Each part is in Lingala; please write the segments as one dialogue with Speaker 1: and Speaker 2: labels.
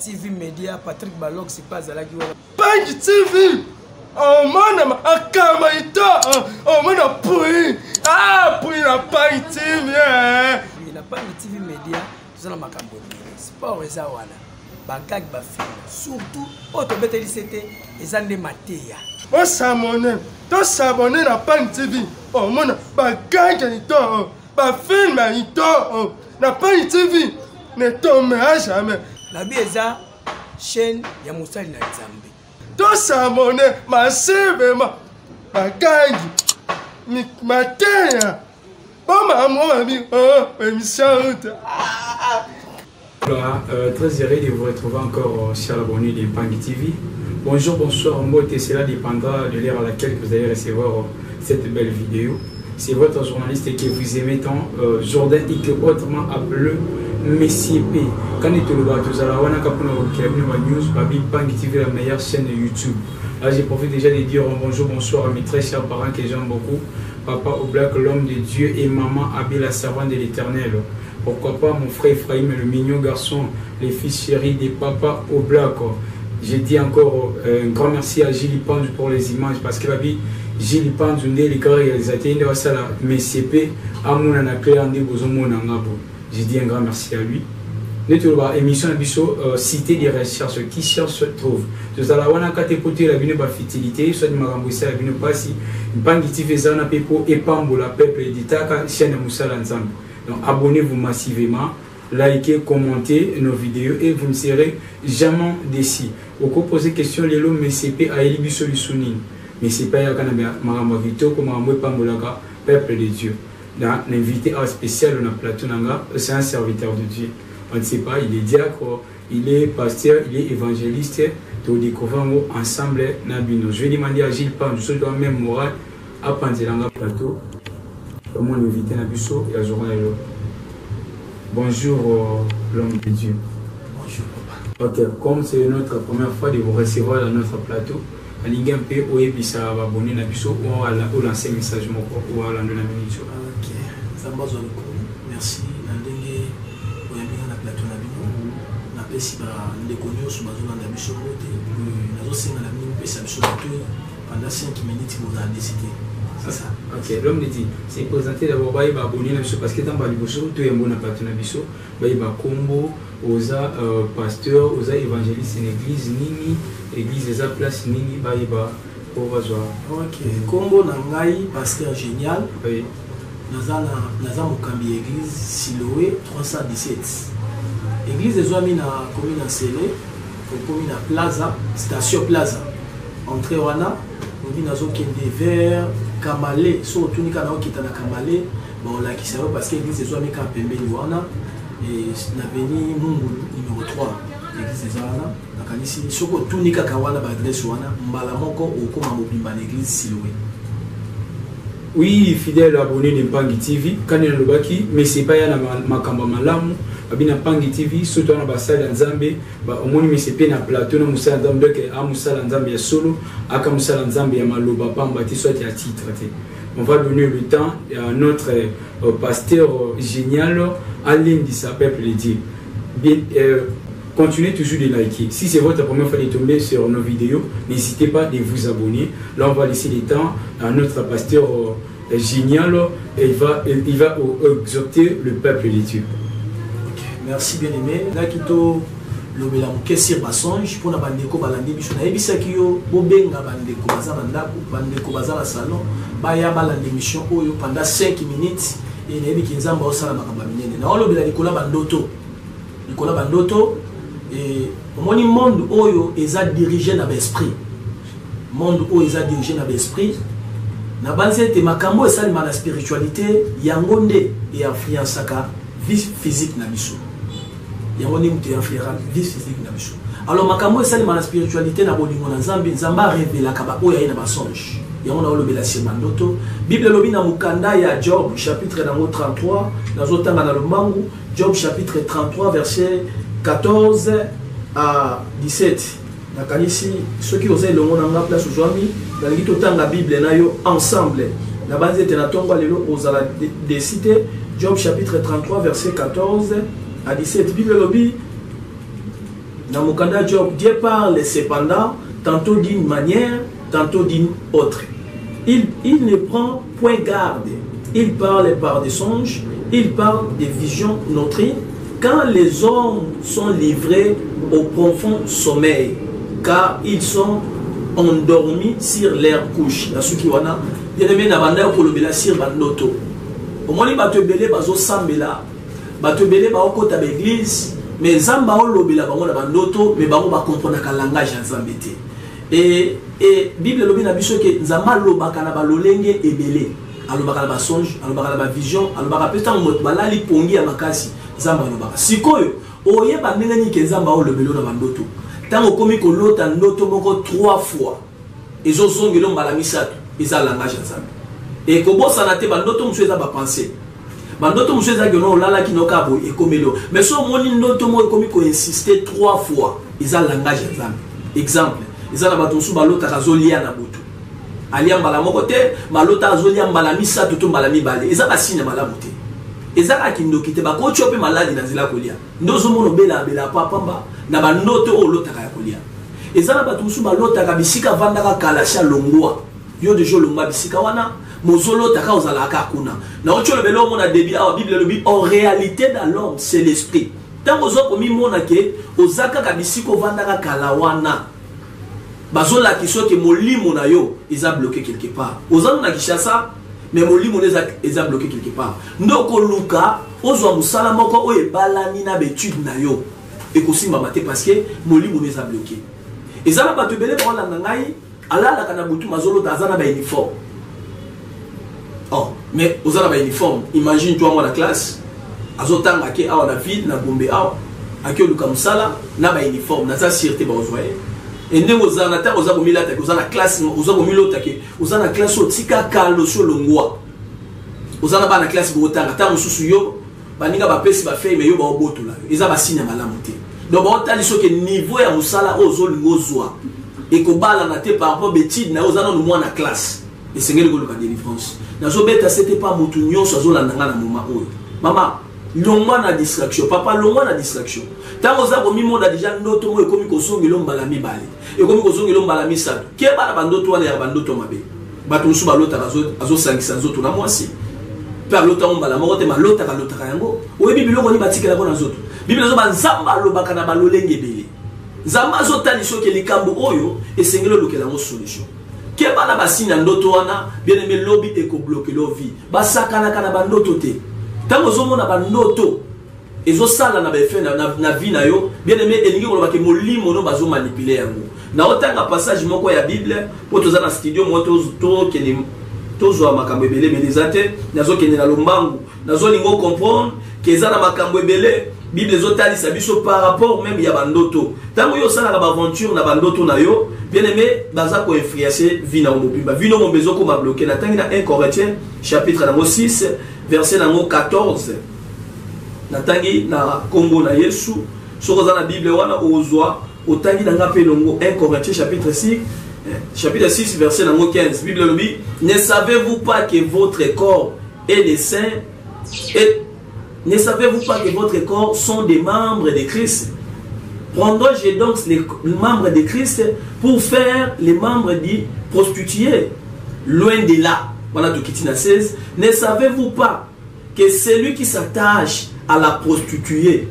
Speaker 1: TV Media, Patrick Balog, c'est pas à la gueule.
Speaker 2: Pangi TV! Oh, man, akama ito! Oh, man, pouille! Ah, pouille la Pangi TV!
Speaker 1: La Pangi TV Media, c'est la macambo. Sport et zawana. Bagag bafina. Surtout, autobete lycée, et ande matéya.
Speaker 2: On s'abonne. Tu s'abonne à Pangi TV. Oh, man, bagag ito! Bafilm ito! La Pangi TV! Ne tombera jamais.
Speaker 1: La bieza chaîne ya Musali na Nzambe.
Speaker 2: To s'abonne massivement. Bagangi. Matin. Oh maman, émission.
Speaker 3: Voilà, très heureux de vous retrouver encore, chers abonnés de Pangi TV. Bonjour, bonsoir, et cela dépendra de l'heure à laquelle vous allez recevoir cette belle vidéo. C'est votre journaliste que vous aimez tant, Jordan Ike, autrement appelé Messie P. Quand il te le voit, tout à l'heure, on a capté news, Babi Pangi TV, la meilleure chaîne de YouTube. Là, j'ai profité déjà de dire bonjour, bonsoir à mes très chers parents que j'aime beaucoup. Papa Oblak, l'homme de Dieu, et maman Abby, la servante de l'Éternel. Pourquoi pas mon frère Ephraim, le mignon garçon, les fils chéris de Papa Oblak. Je dis encore un grand merci à Gilles Pandu pour les images parce que Babi, Gilles Pandu, les grands réalisateurs, de la Messie P, à mon anaclé, en débosomon en abo. Je dis un grand merci à lui. Notre émission à cité des recherches qui cherche se trouve. Tout à l'heure, on a quatre côtés la bine fertilité, soit de Maramboussa, la bine passi, Pangi TV Zana Pepo et Pambo, la peuple d'Itaka, chaîne Moussala ensemble. Donc abonnez-vous massivement, likez, commentez nos vidéos et vous ne serez jamais déçus. Au cours poser question, les lots MCP à Elibiso Lusounine. Mais c'est pas Marambavito comme Maramboué Pambolaka, peuple de Dieu. L'invité spécial on a plateau c'est un serviteur de Dieu. On ne sait pas, il est diacre, il est pasteur, il est évangéliste. Tout découvrons ensemble Nabino. Je vais demander à Gilles Pan, je dois même moral à Panzelanga plateau. Comment l'invité Nabiso et à journée. Bonjour l'homme de Dieu.
Speaker 1: Bonjour papa.
Speaker 3: Ok, comme c'est notre première fois de vous recevoir dans notre plateau. Alinga mpe oyebisa abonné na biso ou lancer message moko ou ala ndona minute.
Speaker 1: OK. Zamba zo ko. Merci na ndenge oyambika na plateau na bino. Na pesi ba ndeko nyoso bazona na biso kote. Nazo senga na mini pesa biso bato pendant 5 minutes pour la décider. C'est ça.
Speaker 3: OK, l'homme dit c'est présenté d'abord ba abonné na biso parce que dans ba liboso to yambo na plateau na biso ba combo oza pasteur, oza évangéliste en église nini, église des place nini baïba pour voir.
Speaker 1: OK. Combo nangai pasteur génial. Oui. Naza mokambi église Siloé 317. Église des Oami na commune en Sélé, commune à Plaza, station Plaza. Entrée wana, on dit nazo kende vers Kamale, so tunika na okita na Kamale, bon la qui sert parce que église des Oami ka pembeni wana. Et n'aveni Mungu numéro 3 l'église des Zana nakanisi soko tunika kawana ba adresse wana mbala moko okoma mobimba l'église Siloé.
Speaker 3: Oui, fidèle abonné de Pangi TV, quand il le baki, mais c'est pas yana makamba malamu, abina Pangi TV, surtout na basala nzambe, ba omoni mais c'est pas na plateau na musala nzambe que a musala nzambe ya solo, aka musala nzambe ya maloba pamba ti soit ya titre. On va donner le temps à notre pasteur génial, Alain dit sa peuple de Dieu. Bien, continuez toujours de liker. Si c'est votre première fois de tomber sur nos vidéos, n'hésitez pas de vous abonner. Là, on va laisser le temps à notre pasteur génial et il va exhorter le peuple de Dieu.
Speaker 1: Okay. Merci bien aimé. Là, Kito, le mélange sur Bassonge pour la bandeko balandi biso na ebisa kiyo bobenga bandeko baza bandako bandeko baza la salon baya balandi mission oyo pendant 5 minutes et na ebiki nzamba osala makamba minene na olobela likola bandoto et omoni monde oyo eza dirigé na l'esprit monde oyo eza dirigé na l'esprit na banzete makambo esalima na spiritualité yango nde et influençaka vie physique na biso. Yango ni mutu influençaka vie physique na biso. Alors makambo esalima na spiritualité na bolingo na Nzambe Nzamba révéla kaba oyo ayi na basonge. Yango na olobela sima ndoto. Bible lobi na mukanda ya Job chapitre nango 33 nazotanga na lomangu Job chapitre 33 verset 14 à 17. Nakanisi ceux qui osent longo na place aujourd'hui dans totanga Bible na yo ensemble. Na banzete na tongo lelo ozala de citer Job chapitre 33 verset 14 à 17. Bible lobi Dans Mokanda Job, Dieu parle cependant, tantôt d'une manière, tantôt d'une autre. Il ne prend point garde. Il parle par des songes, il parle des visions nocturnes, quand les hommes sont livrés au profond sommeil, car ils sont endormis sur leur couche. La Sukiwana, bien aimé, Nabanda pour le Bela sur Bandoto. Au moins, il va te belé, bazo sambela, va te belé, ba okota l'église, mais Zamba o lobela, bango na Bandoto, mais bango va comprendre qu'un langage en Zambété. Et Bible lobi na biso que Zamba lobaka na balolenge ebele. Alobaka na ba songe, alobaka na ba vision, alobaka peut-être mot balali pongi ya makasi. Zamba lobaka. Sikoyo, oye ba ndenge ni ke Zamba o lobelo na Bandoto. Tant komi ko lota ndoto moko 3 fois. Ezo zongelo mbala misato, eza langage ya Zamba. Et kobo sanate Bandoto musu eza ba penser. Bandoto musu eza gono lala kinoka bo ekomelo. Mais so moni ndoto mo komi ko insister 3 fois, eza langage ya Zamba. Exemple, eza na bato musu balota kazolia na butu. Alia mbala moko te, malota azolia mbala misato to mbala mibale. Eza ba signe malamu te. Eza ka kindoki te ba ko chope maladi na zila kolia. Ndozo mono bela papa na bandoto o lota ka kolia. Eza na bato musu balota ka bisika vandaka kalasha longwa. Yo de jo longwa bisika wana mozolo taka ozala ka kuna. Na ocho le belo mona débit a Bible le en réalité dans l'homme c'est l'esprit. Tant ozo komi mona ke ozaka ka bisiko vandaka kalawana. Bazola qui soit que molimo na yo ils a bloqué quelque part. Ozana na Kishasa mais molimo les a bloqué quelque part. Ndoko luka ozo musala moko o ebalani na betude na yo. Et aussi mamate parce que molimo les a bloqué. Ezana batu bele ba la ngai ala la kana butu mazolo tazana ba uniforme. Oh, mais ozana ba uniforme. Imagine toi moi la classe azotanga ke awa na ville na bombe awa akio luka musala na ba uniforme na sa sûreté ba ozoye. Et nous avons la classe, nous avons la classe au tika kalo sur le ngwa. Nous avons la classe au tanga, tant sous yo, baninga ba pesi ba fait mais yo ba oboto la. Ils ont ba signe malamu te. Donc on t'a dit que niveau ya musala ozo lingozwa. Et ko bala na te par rapport betide na ozana no mwa na classe. Et c'est ngeli ko luka délivrance. Na zo beta c'était pas mutu nyonso zo landanga na moment oyo. Maman longwa na distraction, papa longwa na distraction. Tant oza ko mi monde déjà ndoto mo ekomi ko songelo mbala mibale. Ekomi ko songelo mbala misato. Ke ba na bandoto wana ya bandoto mabe. Bato musu balota azo sangisa nzoto na mwasi. Par lota mbala moko te malota ka lota ka yango. Oyebi biloko ni batikela ko na nzoto. Bible zo banzamba lobaka na balolenge bele. Zamba zo tali soke likambo oyo esengelo lokela ngo solution. Ke ba na basina ndoto wana bien aimé lobby eko bloquer lo vie. Basakana kana bandoto te. Tango zomo na bandoto ezo sala na befe na vie na yo bien aimé elingi ko lobaka molimo no bazo manipuler yango. Na otanga passage moko ya Bible po toza na studio moto to keni tozo makambo ebele belezate nazo keni na lombangu nazo lingo comprendre que za na makambo ebele Bible zotali sabiso par rapport même ya bandoto. Tango yo sala ba aventure na bandoto na yo bien aimé baza ko influencer vie na mobimba vie no mombezo ko ma bloquer na tangi na 1 Corinthiens chapitre 6 verset 14. Na tangi na Congo na Yesu soko za na Bible wana ozwa otangi na ngape longo 1 Corinthiens chapitre 6 verset 15. Bible le dit, ne savez-vous pas que votre corps est les saints et ne savez-vous pas que votre corps sont des membres de Christ? Prendrai-je donc les membres de Christ pour faire les membres des prostituées? Loin de là. Voilà de Kitina 16. Ne savez-vous pas que celui qui s'attache à la prostituée,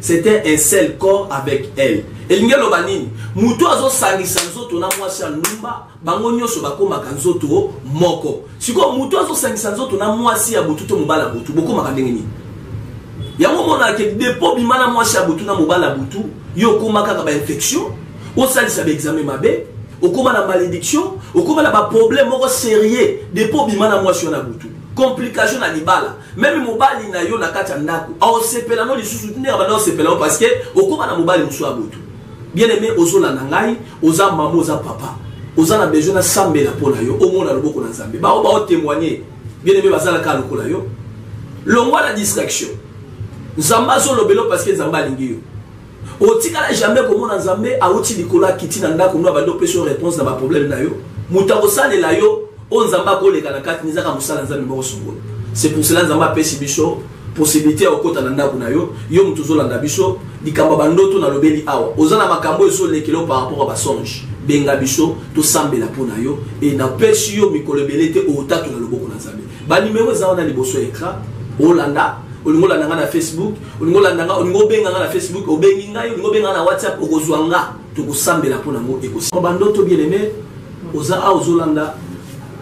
Speaker 1: c'était un seul corps avec elle? Elingelo banini mutu azo sangisa nzoto na mwasi numba bango nyoso bakoma kanzoto moko siko mutu azo sangisa nzoto na mwasi ya butu to mobala butu bokoma kandengeni yango mona ke depo bimana mwasi ya butu na mobala butu yo koma kaka ba infection o salisa ba examen mabe okoma na malédiction okoma na ba problème moko sérieux depo bimana mwasi na butu complication na libala même mobali na yo na kata ndako a sepela no lisusu ndeka bana sepela parce que okoma na mobali musu abutu. Bien aimé, ozola nangai, oza maman, oza papa. Oza na besoin na sambela pona yo, au monde na loboko na zambe. Ba o témoigner. Bien aimé, bazala ka lokola yo. Longwa la distraction. Zamba zo lobelo parce que zamba lingi yo. O tikala jamais comme na zambe a oti likola kiti na ndako no abando peso réponse na ba problème na yo. Mutako sale la yo, on zamba ko le kana kati nizaka musala nzambe mo songo. C'est pour cela zamba pesi biso possibilité au kota nanda kuna yo mutuzo landa biso likamba bandoto na lobeli awa ozana makambo eso lekelo par rapport à basonge benga biso to sambela pona yo et na pesi yo mikolebelete o tatu na loboko na Nzambe ba numéro za na liboso écran olanda olingo landa na Facebook olingo landa olingo benga na Facebook obengi ngai olingo benga na WhatsApp okozwanga to kusambela pona ngo ekosi bandoto bien aimé oza a ozolanda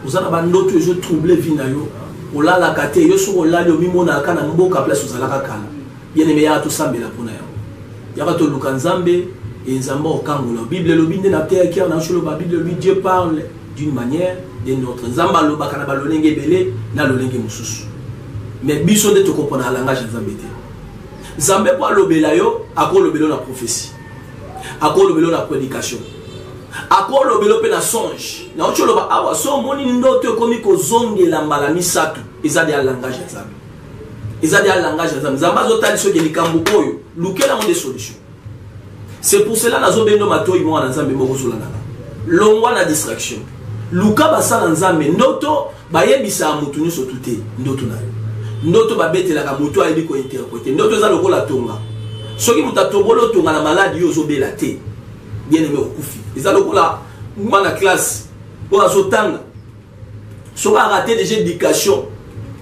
Speaker 1: ozana bandoto ezo troubler vie na yo olala kate yo so olali omimona kana mboka place ozalaka kala bien aimé ya to sambela pona yo ya to luka Nzambe et Nzambe okangola Bible lobi nde na terre qui na cholo ba Bible lobi Dieu parle d'une manière d'une autre Nzamba lo bakana ba lolenge belé na lolenge mususu mais biso de to comprendre la langage Nzambe te Nzambe po lobela yo akolo lobelo na prophétie akolo lobelo na prédication akolo lobelo pe na songe na cholo ba awa so moni ndoto komi ko zongela mbala misatu ezali ya langage Nzambe ezali ya langage Nzambe Nzamba zotali so ke likambo oyo lukela mo des solutions. C'est pour cela que nous avons dit que nous avons dit la distraction. Luka basala nzambe ndoto bayebisa mutu nyonso tuté ndoto nayo. Ndoto babete la mutu ayebi ko interpréter. Ndoto za lokola tonga. Soki mutatobolo tonga na maladi yo zobela te. Bien aimé okufi. Eza lokola mwana classe pour azotanga. Soki a raté déjà éducation,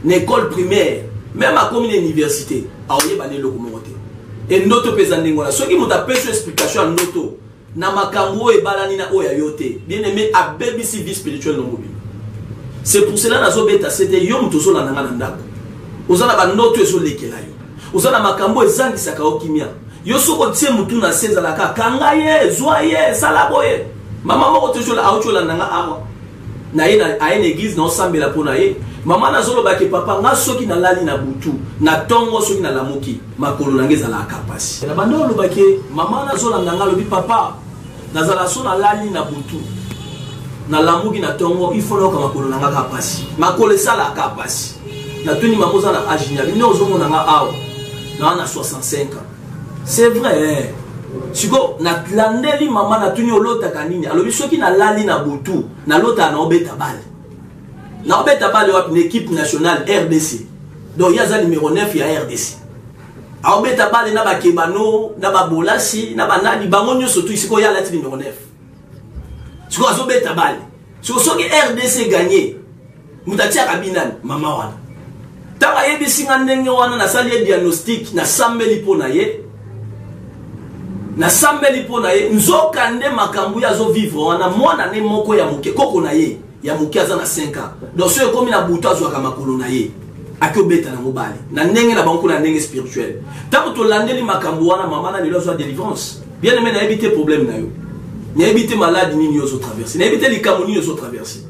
Speaker 1: une école primaire, même à comme une université, a oyeba ne lokomote. Et noto pesandingola soki muta peso explication noto na makambo e balani na oya yote bien aimé a BBC vie spirituelle no mobile. C'est pour cela nazo beta c'était yo muto so na nga na ndako ozana ba noto eso lekela yo ozana makambo ezangisa ka okimia yo soko tie mutu na senza la ka kanga ye zwa ye sala boye mama moko tojola auchola nanga awa na ye na a une église na osambela pona ye mama na zolo baki papa nga soki na lali na butu na tongo soki na lamuki makolo nangeza la kapasi na bando lo baki mama na zolo nanga lobi papa na zala so na lali na butu na lamuki na tongo il faut loka makolo nanga kapasi makolo sala kapasi na tuni mamoza na ajinya bino ozomo nanga awa na 65 ans c'est vrai siko na landeli mama na tuni olota kanini alobi soki na lali na butu na lota na obeta bale na obeta bale wa une équipe nationale RDC donc yaza numéro 9 ya RDC a obeta bale na bakebano na babolasi na banani bango nyoso tu siko ya lati numéro 9 siko azobeta bale siko soki RDC gagné mutatia kabinani mama wana tanga yebisi ngandenge wana na sali diagnostic na sambeli pona ye na sambeli pona ye nzoka nde makambu ya zo vivre wana mwana ne moko ya muke koko na ye ya muke aza na 5 ans donc so komi na buto azwa makolo na ye akobeta na mobali na ndenge na banko na ndenge spirituel tanto to landeli makambu wana mama na lelo zo délivrance bien aimé na éviter problème na yo na éviter maladie nini yo zo traverser na éviter likambo nini yo zo traverser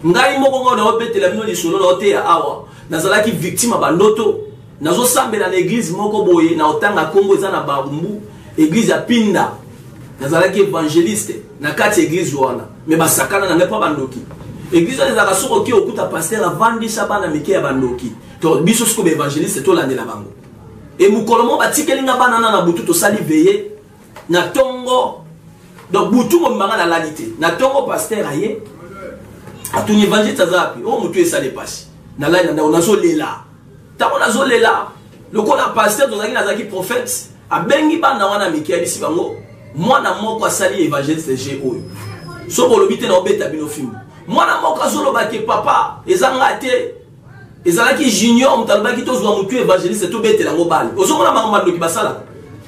Speaker 1: ngai moko ngo na obetela bino lisolo na ote ya awa nazalaki victime ba ndoto nazo sambela na église moko boye na otanga Kongo eza na Barumbu église ya Pinda nazalaki évangéliste na kati église wana mais basakana na ngepa bandoki église ezaka soko ki okuta pasteur avandisa bana mike ya bandoki to biso siko be évangéliste to landela bango et mukolomo batikelinga bana na butu to sali veiller na tongo donc butu mo mbanga na ladité na tongo pasteur aye atuni évangéliste azapi o mutu esale pasi na la na onazo lela ta onazo lela lokola pasteur tozaki nazaki prophète abengi bana wana mike ya bisi bango mwana moko asali évangéliste G oyo so bolobite na obeta bino film mwana moko azoloba ke papa ezanga te ezalaki junior mutalobaki tozwa mutu évangéliste to betela ngo bali ozomona mama ndoki basala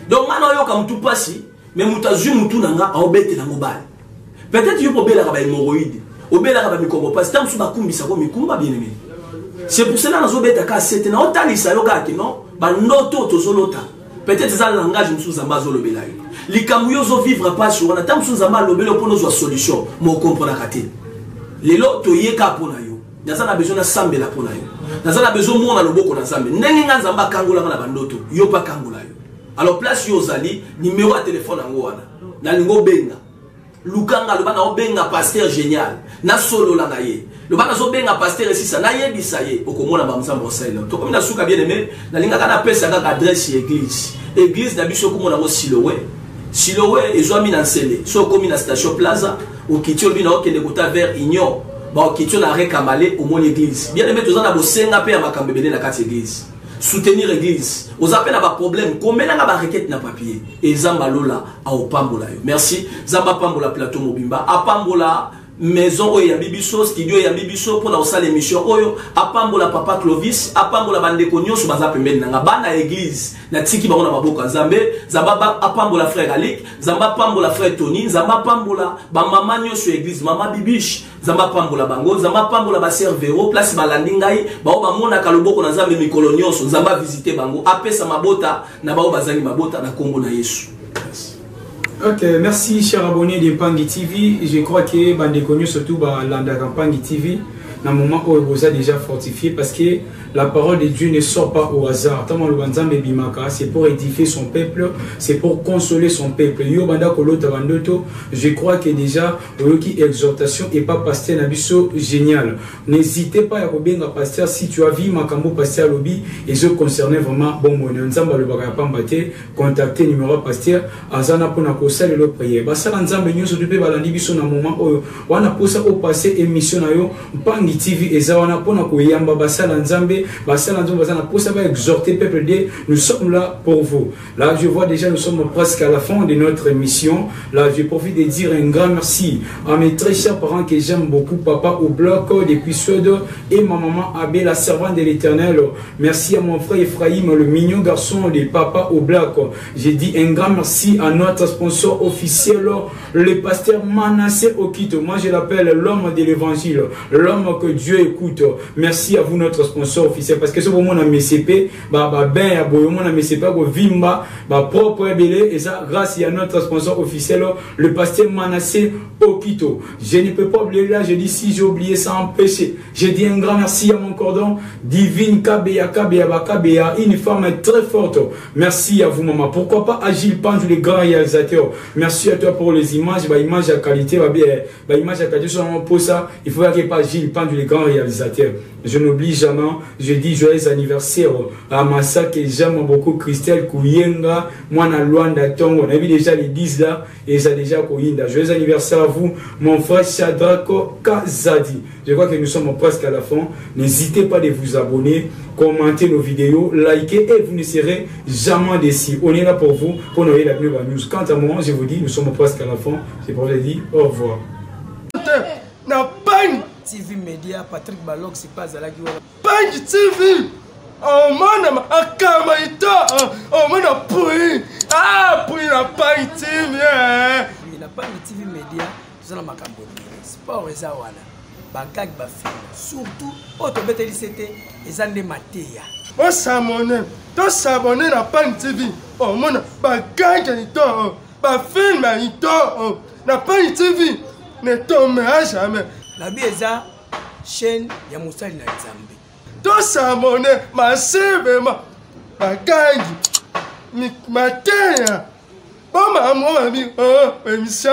Speaker 1: donc ngana oyoka mutu pasi mais mutazu mutu nanga obetela ngo bali peut-être yo pobela ka ba hémorroïde obela ka ba mikombo pasi tamsu bakumbisa ko mikumba bien aimé c'est pour cela nazo beta ka c'était na otalisa yo ka ke non ba ndoto tozolota peut-être ça langage musu zamba zolobela yo likambu yo zo vivre pas sur na tamsu zamba lobelo pour nos solution mo comprendre kate lelo to yeka pona yo naza na besoin na sambela pona yo naza na besoin mona loboko na zambe ndenge nga nzamba kangola na bandoto yo pa kangola yo alors place yo zali numéro ya téléphone ngo wana na lingo benga lukanga lo bana obenga pasteur génial na solo la naye lo bana zo benga pasteur sisa na yebisa ye okomona ba mzamba osaila to komina suka bien aimé na linga kana pesa ka adresse église na biso komona mo Siloé ezwa mina nsele so komina station plaza au kitio bina okende kota vers Union ba kitio na rekamale au mon église bien aimé tozana bosenga pe ya makambebele na kati église soutenir l'église. Vous avez un problème. Combien de requête na papier? Et Zambalola a Opambola. Merci. Zamba Pambola plateau Mobimba. A Pambola maison oyo ya bibiso, studio ya bibiso pour la salle émission oyo. A Pambola papa Clovis. A Pambola bandeko nyonso baza pembeni nanga. Bana église. Na tiki bango na maboka Zambe. Zamba a Pambola frère Alik. Zamba Pambola frère Tony. Zamba Pambola ba mama nyonso église. Mama Bibiche. Zamba Pambola bango. Zamba Pambola ba servero. Place balandi ngai. Ba o ba mona kaloboko na Zambe mikolo nyonso. Zamba visiter bango. Apesa mabota na ba o bazangi mabota na kombo na Yesu.
Speaker 3: Ok, merci chers abonnés de Pangi TV. Je crois que Bande connu surtout Landa Pangi TV. Dans le moment où vous avez déjà fortifié parce que la parole de Dieu ne sort pas au hasard. C'est pour édifier son peuple, c'est pour consoler son peuple. Je crois que déjà, exhortation et pas pasteur Nabiso génial. N'hésitez pas à bien pasteur si tu as vu Makambo pasteur lobby et je concernais vraiment bon mon ensemble le bagapambate contacter numéro pasteur azana pona kosala le prier. Basala nzambe nyonso depuis balandi biso na moment oyo wana posa au passé émission na yo Pangi TV ezawana pona koyamba basala nzambe basala nzambe basala posa ba exhorter peuple de nous sommes là pour vous. Là je vois déjà nous sommes presque à la fin de notre émission. Là je profite de dire un grand merci à mes très chers parents que j'aime beaucoup, papa au bloc depuis Suède et ma maman Abé la servante de l'Éternel. Merci à mon frère Ephraïm le mignon garçon de papa au bloc. J'ai dit un grand merci à notre sponsor officiel le pasteur Manassé Okito. Moi je l'appelle l'homme de l'évangile, l'homme que Dieu écoute. Merci à vous notre sponsor officiel parce que ce moment on a MCP ben à boyo mon MCP ko vimba propre belé et ça grâce à notre sponsor officiel le pasteur Manassé Okito. Je ne peux pas oublier là, je dis si j'ai oublié ça en péché. Je dis un grand merci à mon cordon Divine Kabea une femme très forte. Merci à vous maman. Pourquoi pas Agile Panju les grands réalisateurs. Merci à toi pour les images, images à qualité, images à qualité sur pour ça, il faut qu'il pas Agile Panju les grands réalisateurs. Je n'oublie jamais, je dis joyeux anniversaire à Massa que j'aime beaucoup, Christelle Kouyenga, moi na Luanda Tongo, on a vu déjà les 10 là, et ça déjà Kouinda. Joyeux anniversaire à vous, mon frère Shadrako Kazadi. Je crois que nous sommes presque à la fin. N'hésitez pas de vous abonner, commenter nos vidéos, liker et vous ne serez jamais déçus. On est là pour vous, pour nous la nouvelle news. Quant à moi, je vous dis, nous sommes presque à la fin. C'est pour vous dire au revoir.
Speaker 4: TV Média, Patrick Balog, c'est pas à la gueule.
Speaker 2: Pangi TV! Oh man, akamaita! Oh man, pouille! Ah, pouille la Pangi TV!
Speaker 4: La Pangi TV Média, nous allons m'accompagner. Sport et Zawana. Bagag Bafil. Surtout, Otobete Lisete et Zande Matéa.
Speaker 2: On s'abonne à Pangi TV. Oh man, bagag Nito! Bafil Nito! La Pangi TV ne tombera jamais.
Speaker 4: La bieza chaîne ya Moussali na Nzambe.
Speaker 2: To s'abonne massivement. Bagangi. Matéa. Oh maman, émission.